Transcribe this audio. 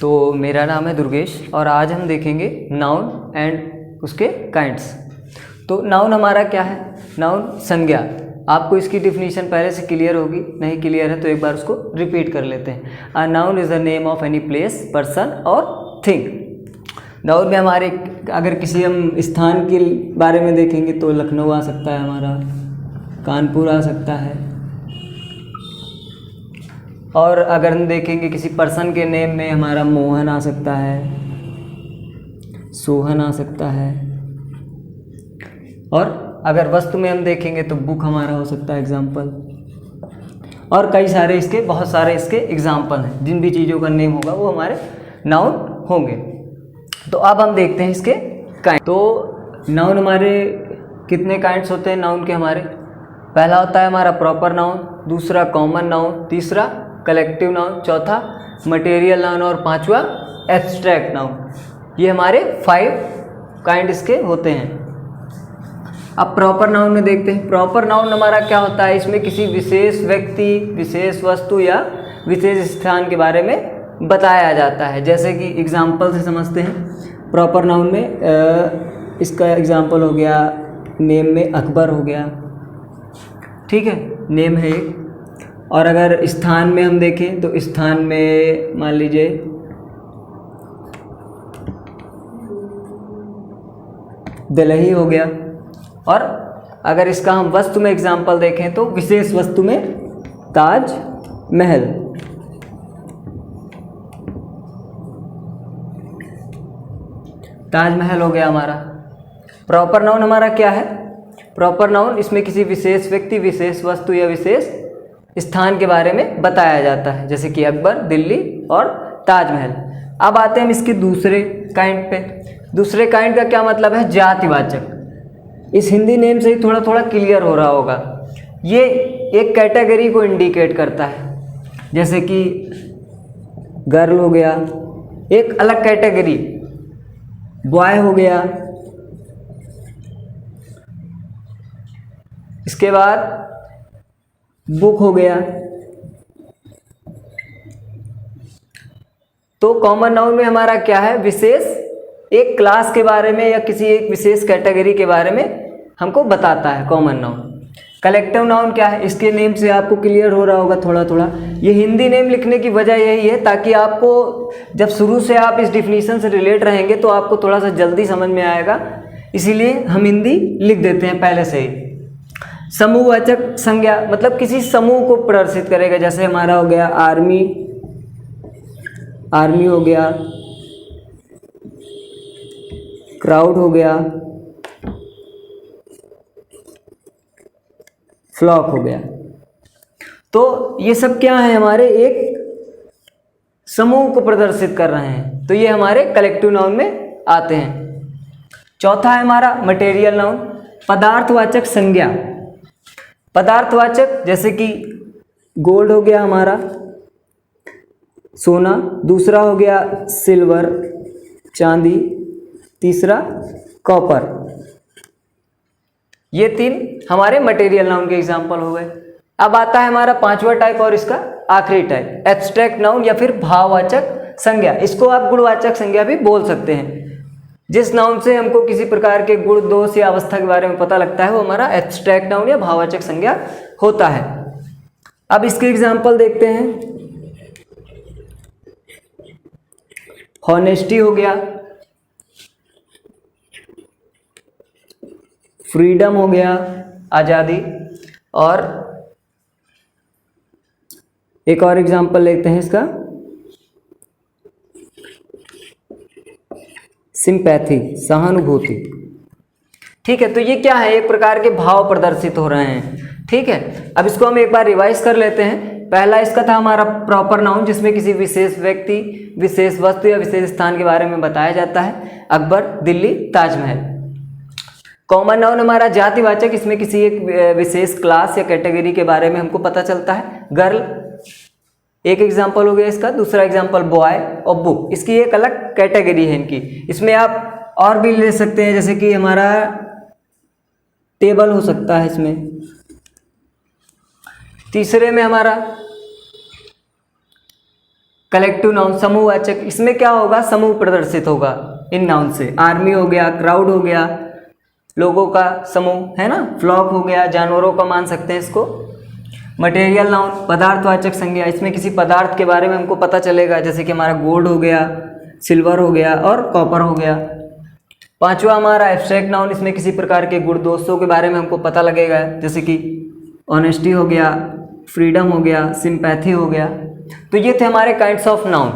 तो मेरा नाम है दुर्गेश और आज हम देखेंगे नाउन एंड उसके काइंड्स। तो नाउन हमारा क्या है? नाउन संज्ञा। आपको इसकी डिफिनीशन पहले से क्लियर होगी, नहीं क्लियर है तो एक बार उसको रिपीट कर लेते हैं। A noun is the name of any place, person और थिंग। नाउन में हमारे अगर किसी हम स्थान के बारे में देखेंगे तो लखनऊ आ सकता है हमारा, कानपुर आ सकता है। और अगर हम देखेंगे किसी पर्सन के नेम में हमारा मोहन आ सकता है, सोहन आ सकता है। और अगर वस्तु में हम देखेंगे तो बुक हमारा हो सकता है एग्जाम्पल। और कई सारे इसके, बहुत सारे इसके एग्जाम्पल हैं। जिन भी चीज़ों का नेम होगा वो हमारे नाउन होंगे। तो अब हम देखते हैं इसके काइंड। तो नाउन हमारे कितने काइंड्स होते हैं नाउन के हमारे? पहला होता है हमारा प्रॉपर नाउन, दूसरा कॉमन नाउन, तीसरा कलेक्टिव नाउन, चौथा मटेरियल नाउन और पांचवा एब्स्ट्रैक्ट नाउन। ये हमारे 5 काइंड इसके होते हैं। अब प्रॉपर नाउन में देखते हैं। प्रॉपर नाउन हमारा क्या होता है? इसमें किसी विशेष व्यक्ति, विशेष वस्तु या विशेष स्थान के बारे में बताया जाता है। जैसे कि एग्जाम्पल से समझते हैं। प्रॉपर नाउन में इसका एग्जाम्पल हो गया, नेम में अकबर हो गया, ठीक है, नेम है एक। और अगर स्थान में हम देखें तो स्थान में मान लीजिए दिल्ली हो गया। और अगर इसका हम वस्तु में एग्जाम्पल देखें तो विशेष वस्तु में ताज महल। ताजमहल हो गया हमारा। प्रॉपर नाउन हमारा क्या है? प्रॉपर नाउन इसमें किसी विशेष व्यक्ति, विशेष वस्तु या विशेष स्थान के बारे में बताया जाता है, जैसे कि अकबर, दिल्ली और ताजमहल। अब आते हैं हम इसके दूसरे काइंड पे। दूसरे काइंड का क्या मतलब है? जातिवाचक। इस हिंदी नेम से ही थोड़ा थोड़ा क्लियर हो रहा होगा। ये एक कैटेगरी को इंडिकेट करता है, जैसे कि गर्ल हो गया, एक अलग कैटेगरी, बॉय हो गया। इसके बाद बुक हो गया। तो कॉमन नाउन में हमारा क्या है? विशेष एक क्लास के बारे में या किसी एक विशेष कैटेगरी के बारे में हमको बताता है कॉमन नाउन। कलेक्टिव नाउन क्या है? इसके नेम से आपको क्लियर हो रहा होगा थोड़ा थोड़ा। ये हिंदी नेम लिखने की वजह यही है ताकि आपको जब शुरू से आप इस डिफिनीशन से रिलेट रहेंगे तो आपको थोड़ा सा जल्दी समझ में आएगा, इसीलिए हम हिंदी लिख देते हैं पहले से ही। समूहवाचक संज्ञा मतलब किसी समूह को प्रदर्शित करेगा, जैसे हमारा हो गया आर्मी, आर्मी हो गया, क्राउड हो गया, फ्लॉक हो गया। तो ये सब क्या है? हमारे एक समूह को प्रदर्शित कर रहे हैं, तो ये हमारे कलेक्टिव नाउन में आते हैं। चौथा है हमारा मटेरियल नाउन, पदार्थवाचक संज्ञा। पदार्थवाचक जैसे कि गोल्ड हो गया हमारा, सोना, दूसरा हो गया सिल्वर, चांदी, तीसरा कॉपर। ये 3 हमारे मटेरियल नाउन के एग्जाम्पल हो गए। अब आता है हमारा 5वां टाइप और इसका आखिरी टाइप, एब्स्ट्रैक्ट नाउन या फिर भाववाचक संज्ञा। इसको आप गुणवाचक संज्ञा भी बोल सकते हैं। जिस नाउन से हमको किसी प्रकार के गुण, दोष या अवस्था के बारे में पता लगता है वो हमारा एब्स्ट्रैक्ट नाउन या भाववाचक संज्ञा होता है। अब इसके एग्जाम्पल देखते हैं। हॉनेस्टी हो गया, फ्रीडम हो गया, आज़ादी। और एक और एग्जाम्पल लेते हैं इसका, सिंपैथी, सहानुभूति। ठीक है, तो ये क्या है? एक प्रकार के भाव प्रदर्शित हो रहे हैं। ठीक है, अब इसको हम एक बार रिवाइज कर लेते हैं। पहला इसका था हमारा प्रॉपर नाउन, जिसमें किसी विशेष व्यक्ति, विशेष वस्तु या विशेष स्थान के बारे में बताया जाता है, अकबर, दिल्ली, ताजमहल। कॉमन नाउन हमारा जातिवाचक, इसमें किसी एक विशेष क्लास या कैटेगरी के बारे में हमको पता चलता है, गर्ल एक एग्जाम्पल हो गया इसका, दूसरा एग्जाम्पल बॉय और बुक, इसकी एक अलग कैटेगरी है इनकी। इसमें आप और भी ले सकते हैं, जैसे कि हमारा टेबल हो सकता है इसमें। तीसरे में हमारा कलेक्टिव नाउन समूहवाचक, इसमें क्या होगा, समूह प्रदर्शित होगा इन नाउन से। आर्मी हो गया, क्राउड हो गया, लोगों का समूह है ना, फ्लॉक हो गया, जानवरों का मान सकते हैं इसको। मटेरियल नाउन पदार्थवाचक संज्ञा, इसमें किसी पदार्थ के बारे में हमको पता चलेगा, जैसे कि हमारा गोल्ड हो गया, सिल्वर हो गया और कॉपर हो गया। पांचवा हमारा एब्स्ट्रैक्ट नाउन, इसमें किसी प्रकार के गुण दोषों के बारे में हमको पता लगेगा, जैसे कि ऑनेस्टी हो गया, फ्रीडम हो गया, सिंपैथी हो गया। तो ये थे हमारे काइंड्स ऑफ नाउन।